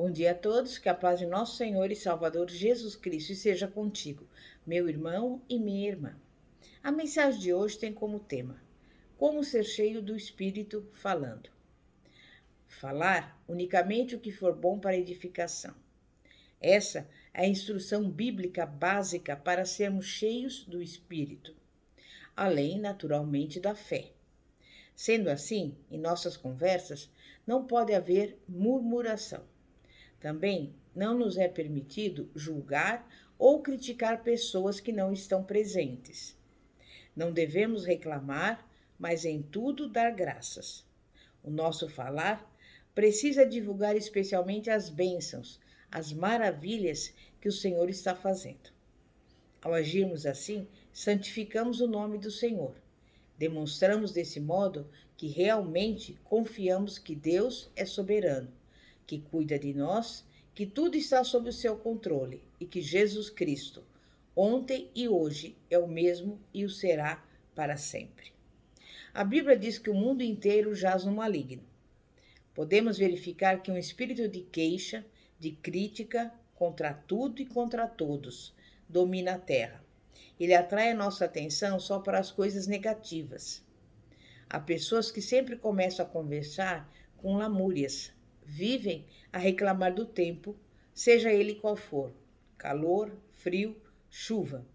Bom dia a todos, que a paz de nosso Senhor e Salvador Jesus Cristo esteja contigo, meu irmão e minha irmã. A mensagem de hoje tem como tema: como ser cheio do Espírito falando. Falar unicamente o que for bom para edificação. Essa é a instrução bíblica básica para sermos cheios do Espírito, além, naturalmente, da fé. Sendo assim, em nossas conversas não pode haver murmuração. Também não nos é permitido julgar ou criticar pessoas que não estão presentes. Não devemos reclamar, mas em tudo dar graças. O nosso falar precisa divulgar especialmente as bênçãos, as maravilhas que o Senhor está fazendo. Ao agirmos assim, santificamos o nome do Senhor. Demonstramos desse modo que realmente confiamos que Deus é soberano, que cuida de nós, que tudo está sob o seu controle e que Jesus Cristo, ontem e hoje, é o mesmo e o será para sempre. A Bíblia diz que o mundo inteiro jaz no maligno. Podemos verificar que um espírito de queixa, de crítica contra tudo e contra todos domina a terra. Ele atrai a nossa atenção só para as coisas negativas. Há pessoas que sempre começam a conversar com lamúrias, vivem a reclamar do tempo, seja ele qual for, calor, frio, chuva.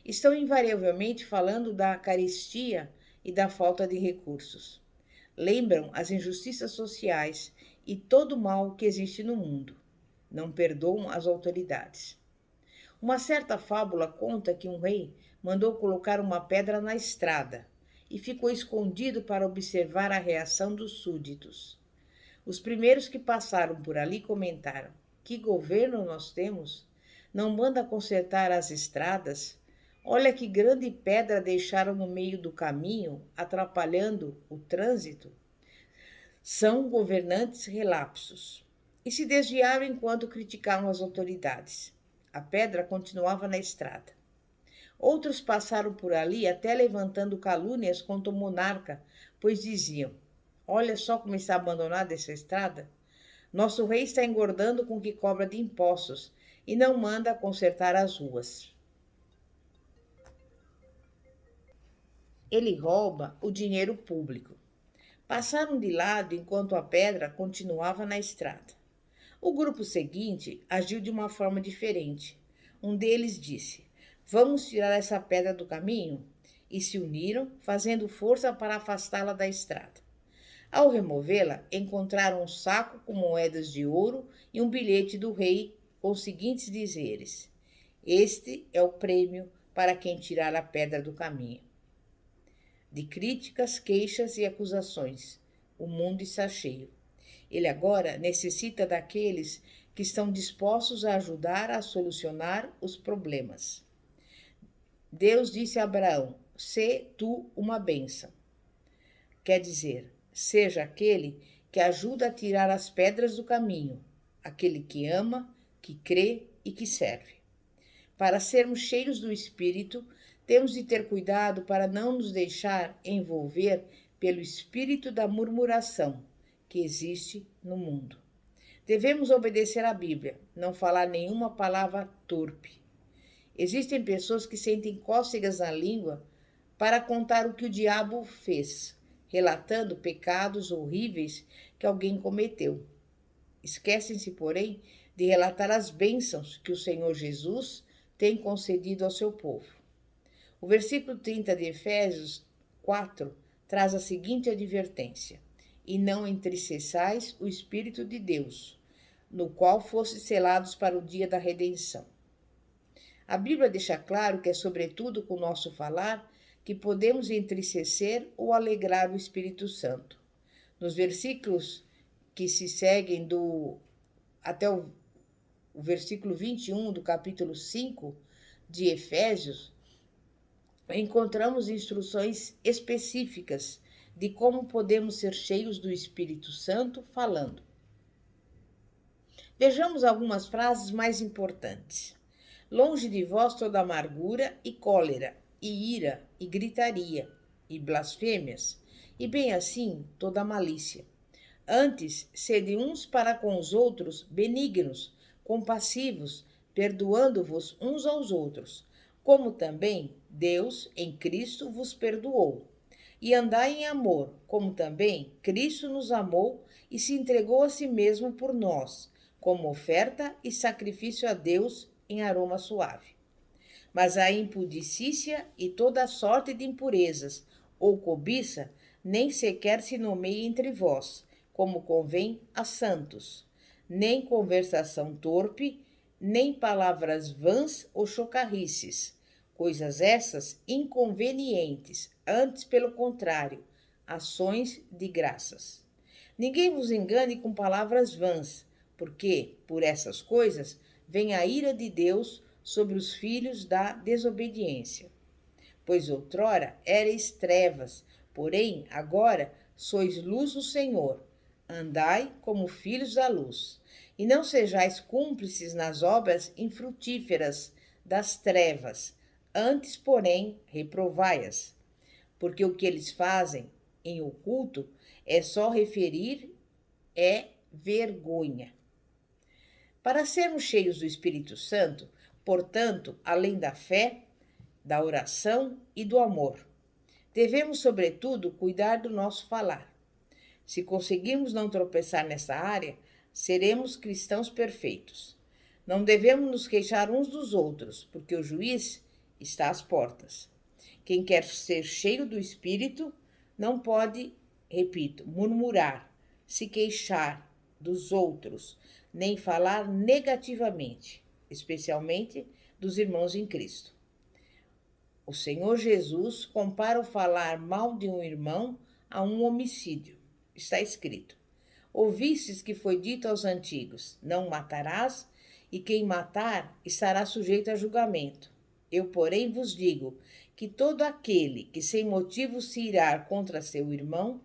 Estão invariavelmente falando da carestia e da falta de recursos. Lembram as injustiças sociais e todo o mal que existe no mundo. Não perdoam as autoridades. Uma certa fábula conta que um rei mandou colocar uma pedra na estrada e ficou escondido para observar a reação dos súditos. Os primeiros que passaram por ali comentaram: que governo nós temos? Não manda consertar as estradas? Olha que grande pedra deixaram no meio do caminho, atrapalhando o trânsito. São governantes relapsos. E se desviaram enquanto criticavam as autoridades. A pedra continuava na estrada. Outros passaram por ali até levantando calúnias contra o monarca, pois diziam: olha só como está abandonada essa estrada. Nosso rei está engordando com o que cobra de impostos e não manda consertar as ruas. Ele rouba o dinheiro público. Passaram de lado enquanto a pedra continuava na estrada. O grupo seguinte agiu de uma forma diferente. Um deles disse: vamos tirar essa pedra do caminho? E se uniram, fazendo força para afastá-la da estrada. Ao removê-la, encontraram um saco com moedas de ouro e um bilhete do rei com os seguintes dizeres: este é o prêmio para quem tirar a pedra do caminho. De críticas, queixas e acusações, o mundo está cheio. Ele agora necessita daqueles que estão dispostos a ajudar a solucionar os problemas. Deus disse a Abraão: sê tu uma bênção. Quer dizer, seja aquele que ajuda a tirar as pedras do caminho, aquele que ama, que crê e que serve. Para sermos cheios do Espírito, temos de ter cuidado para não nos deixar envolver pelo espírito da murmuração que existe no mundo. Devemos obedecer à Bíblia, não falar nenhuma palavra torpe. Existem pessoas que sentem cócegas na língua para contar o que o diabo fez, relatando pecados horríveis que alguém cometeu. Esquecem-se, porém, de relatar as bênçãos que o Senhor Jesus tem concedido ao seu povo. O versículo 30 de Efésios 4 traz a seguinte advertência: e não entristeçais o Espírito de Deus, no qual fostes selados para o dia da redenção. A Bíblia deixa claro que é sobretudo com o nosso falar que podemos entristecer ou alegrar o Espírito Santo. Nos versículos que se seguem até o versículo 21 do capítulo 5 de Efésios, encontramos instruções específicas de como podemos ser cheios do Espírito Santo falando. Vejamos algumas frases mais importantes. Longe de vós toda amargura e cólera, e ira, e gritaria, e blasfêmias, e bem assim toda malícia. Antes, sede uns para com os outros benignos, compassivos, perdoando-vos uns aos outros, como também Deus em Cristo vos perdoou. E andai em amor, como também Cristo nos amou e se entregou a si mesmo por nós, como oferta e sacrifício a Deus em aroma suave. Mas a impudicícia e toda a sorte de impurezas ou cobiça nem sequer se nomeia entre vós, como convém a santos, nem conversação torpe, nem palavras vãs ou chocarrices, coisas essas inconvenientes, antes pelo contrário, ações de graças. Ninguém vos engane com palavras vãs, porque, por essas coisas, vem a ira de Deus sobre os filhos da desobediência. Pois outrora erais trevas, porém agora sois luz do Senhor. Andai como filhos da luz, e não sejais cúmplices nas obras infrutíferas das trevas, antes, porém, reprovai-as. Porque o que eles fazem em oculto é só referir, é vergonha. Para sermos cheios do Espírito Santo, portanto, além da fé, da oração e do amor, devemos, sobretudo, cuidar do nosso falar. Se conseguirmos não tropeçar nessa área, seremos cristãos perfeitos. Não devemos nos queixar uns dos outros, porque o juiz está às portas. Quem quer ser cheio do Espírito não pode, repito, murmurar, se queixar dos outros, nem falar negativamente, especialmente dos irmãos em Cristo. O Senhor Jesus compara o falar mal de um irmão a um homicídio. Está escrito: ouvistes que foi dito aos antigos: não matarás, e quem matar estará sujeito a julgamento. Eu, porém, vos digo que todo aquele que sem motivo se irar contra seu irmão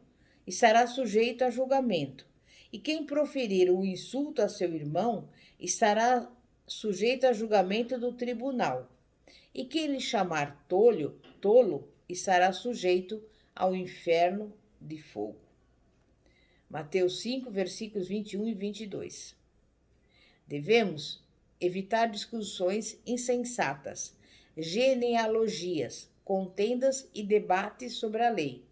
estará sujeito a julgamento, e quem proferir um insulto a seu irmão estará sujeito a julgamento do tribunal, e quem lhe chamar tolo estará sujeito ao inferno de fogo. Mateus 5, versículos 21 e 22. Devemos evitar discussões insensatas, genealogias, contendas e debates sobre a lei,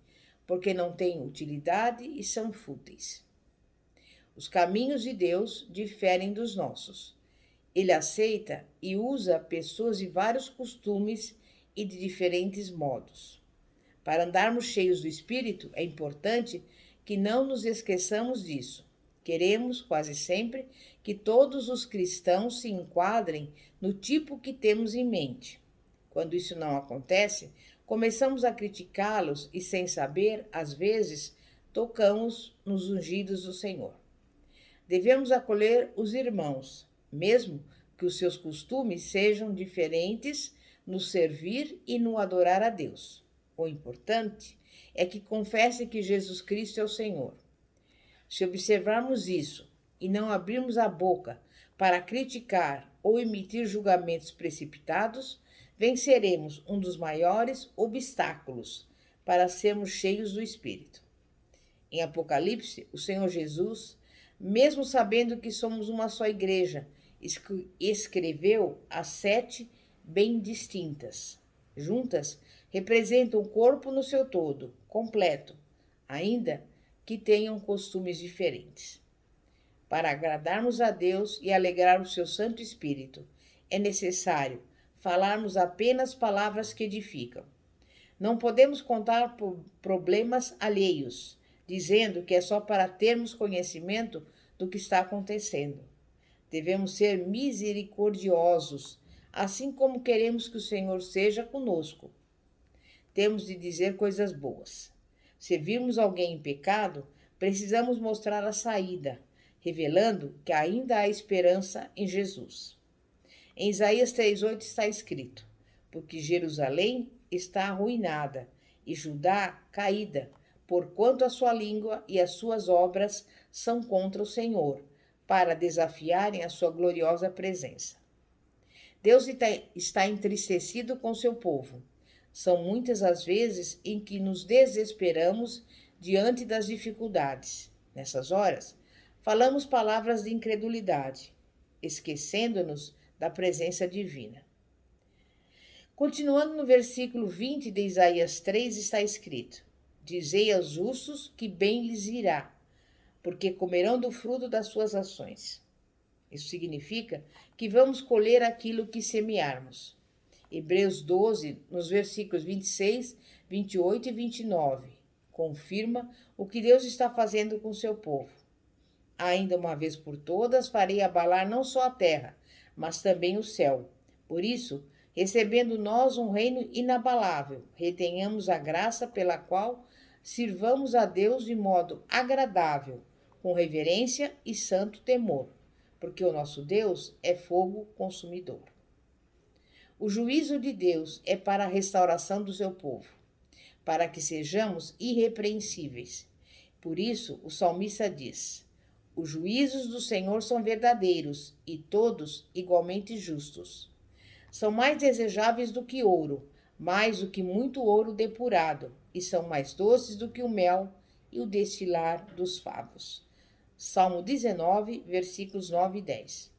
porque não têm utilidade e são fúteis. Os caminhos de Deus diferem dos nossos. Ele aceita e usa pessoas de vários costumes e de diferentes modos. Para andarmos cheios do Espírito, é importante que não nos esqueçamos disso. Queremos, quase sempre, que todos os cristãos se enquadrem no tipo que temos em mente. Quando isso não acontece, começamos a criticá-los e, sem saber, às vezes, tocamos nos ungidos do Senhor. Devemos acolher os irmãos, mesmo que os seus costumes sejam diferentes no servir e no adorar a Deus. O importante é que confessem que Jesus Cristo é o Senhor. Se observarmos isso e não abrirmos a boca para criticar ou emitir julgamentos precipitados, venceremos um dos maiores obstáculos para sermos cheios do Espírito. Em Apocalipse, o Senhor Jesus, mesmo sabendo que somos uma só igreja, escreveu as 7 bem distintas. Juntas, representam o corpo no seu todo, completo, ainda que tenham costumes diferentes. Para agradarmos a Deus e alegrar o seu Santo Espírito, é necessário falarmos apenas palavras que edificam. Não podemos contar problemas alheios, dizendo que é só para termos conhecimento do que está acontecendo. Devemos ser misericordiosos, assim como queremos que o Senhor seja conosco. Temos de dizer coisas boas. Se virmos alguém em pecado, precisamos mostrar a saída, revelando que ainda há esperança em Jesus. Em Isaías 3,8 está escrito: porque Jerusalém está arruinada e Judá caída, porquanto a sua língua e as suas obras são contra o Senhor, para desafiarem a sua gloriosa presença. Deus está entristecido com seu povo. São muitas as vezes em que nos desesperamos diante das dificuldades. Nessas horas, falamos palavras de incredulidade, esquecendo-nos da presença divina. Continuando no versículo 20 de Isaías 3, está escrito: Dizei aos justos que bem lhes irá, porque comerão do fruto das suas ações. Isso significa que vamos colher aquilo que semearmos. Hebreus 12, nos versículos 26, 28 e 29, confirma o que Deus está fazendo com seu povo. Ainda uma vez por todas farei abalar não só a terra, mas também o céu. Por isso, recebendo nós um reino inabalável, retenhamos a graça pela qual sirvamos a Deus de modo agradável, com reverência e santo temor, porque o nosso Deus é fogo consumidor. O juízo de Deus é para a restauração do seu povo, para que sejamos irrepreensíveis. Por isso, o salmista diz: Os juízos do Senhor são verdadeiros e todos igualmente justos. São mais desejáveis do que ouro, mais do que muito ouro depurado, e são mais doces do que o mel e o destilar dos favos. Salmo 19, versículos 9 e 10.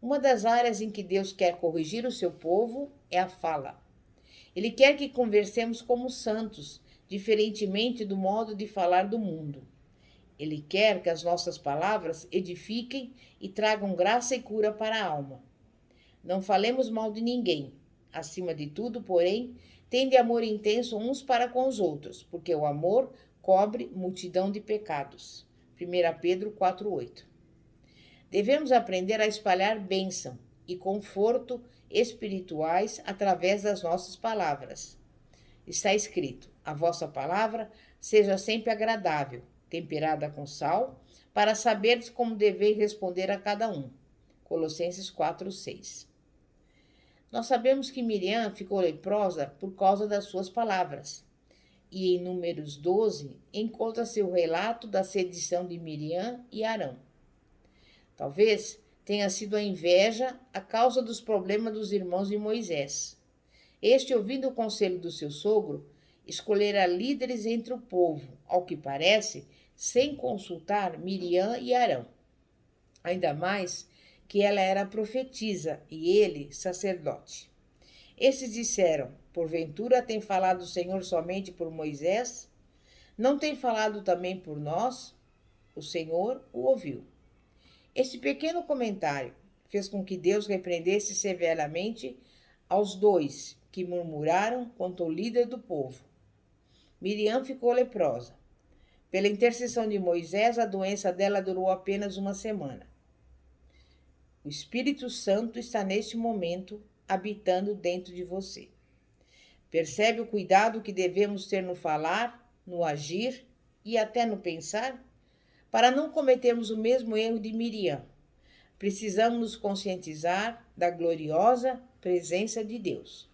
Uma das áreas em que Deus quer corrigir o seu povo é a fala. Ele quer que conversemos como santos, diferentemente do modo de falar do mundo. Ele quer que as nossas palavras edifiquem e tragam graça e cura para a alma. Não falemos mal de ninguém. Acima de tudo, porém, tende amor intenso uns para com os outros, porque o amor cobre multidão de pecados. 1 Pedro 4,8. Devemos aprender a espalhar bênção e conforto espirituais através das nossas palavras. Está escrito: a vossa palavra seja sempre agradável, temperada com sal, para saberes como deveis responder a cada um. Colossenses 4,6. Nós sabemos que Miriam ficou leprosa por causa das suas palavras. E em Números 12 encontra-se o relato da sedição de Miriam e Arão. Talvez tenha sido a inveja a causa dos problemas dos irmãos de Moisés. Este, ouvindo o conselho do seu sogro, escolhera líderes entre o povo, ao que parece, sem consultar Miriam e Arão. Ainda mais que ela era profetisa e ele sacerdote. Esses disseram: porventura tem falado o Senhor somente por Moisés? Não tem falado também por nós? O Senhor o ouviu. Este pequeno comentário fez com que Deus repreendesse severamente aos dois que murmuraram contra o líder do povo. Miriam ficou leprosa. Pela intercessão de Moisés, a doença dela durou apenas uma semana. O Espírito Santo está neste momento habitando dentro de você. Percebe o cuidado que devemos ter no falar, no agir e até no pensar? Para não cometermos o mesmo erro de Miriam, precisamos nos conscientizar da gloriosa presença de Deus,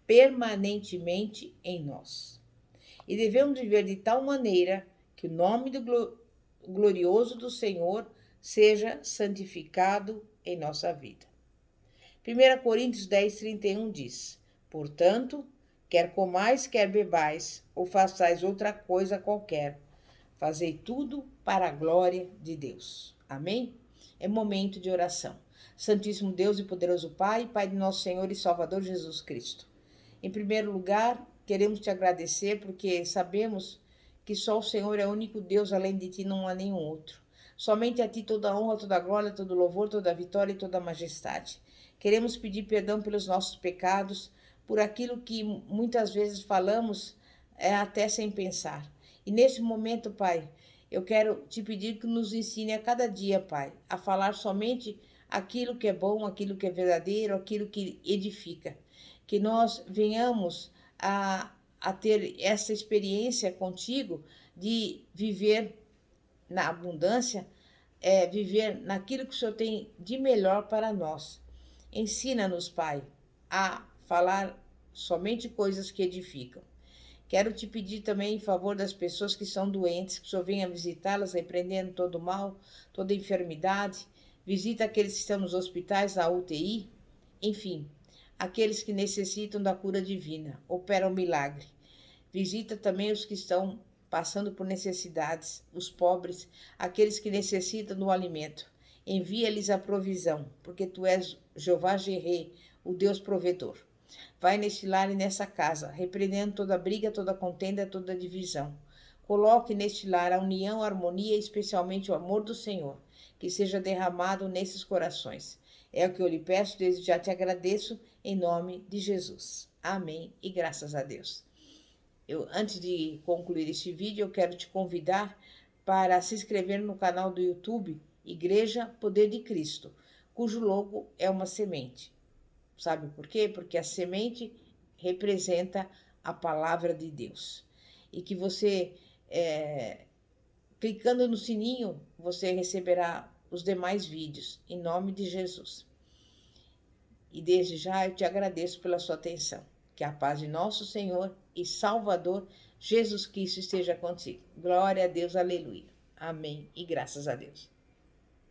permanentemente em nós. E devemos viver de tal maneira que o nome glorioso do Senhor seja santificado em nossa vida. 1 Coríntios 10, 31 diz: portanto, quer comais, quer bebais, ou façais outra coisa qualquer, fazei tudo para a glória de Deus. Amém? É momento de oração. Santíssimo Deus e poderoso Pai, Pai de nosso Senhor e Salvador Jesus Cristo. Em primeiro lugar, queremos te agradecer porque sabemos que só o Senhor é o único Deus, além de ti não há nenhum outro. Somente a ti toda a honra, toda a glória, todo o louvor, toda a vitória e toda a majestade. Queremos pedir perdão pelos nossos pecados, por aquilo que muitas vezes falamos até sem pensar. E nesse momento, Pai, eu quero te pedir que nos ensine a cada dia, Pai, a falar somente aquilo que é bom, aquilo que é verdadeiro, aquilo que edifica. Que nós venhamos a ter essa experiência contigo de viver na abundância, viver naquilo que o Senhor tem de melhor para nós. Ensina-nos, Pai, a falar somente coisas que edificam. Quero te pedir também em favor das pessoas que são doentes, que o Senhor venha visitá-las, repreendendo todo o mal, toda enfermidade. Visita aqueles que estão nos hospitais, na UTI, enfim, aqueles que necessitam da cura divina. Opera o milagre. Visita também os que estão passando por necessidades, os pobres, aqueles que necessitam do alimento. Envia-lhes a provisão, porque tu és Jeová Jireh, o Deus provedor. Vai neste lar e nessa casa, repreendendo toda briga, toda contenda, toda divisão. Coloque neste lar a união, a harmonia e especialmente o amor do Senhor, que seja derramado nesses corações. É o que eu lhe peço, desde já te agradeço, em nome de Jesus. Amém e graças a Deus. Antes de concluir este vídeo, eu quero te convidar para se inscrever no canal do YouTube Igreja Poder de Cristo, cujo logo é uma semente. Sabe por quê? Porque a semente representa a palavra de Deus. E que você, clicando no sininho, você receberá os demais vídeos, em nome de Jesus. E desde já eu te agradeço pela sua atenção. Que a paz de nosso Senhor e Salvador Jesus Cristo esteja contigo. Glória a Deus, aleluia. Amém e graças a Deus.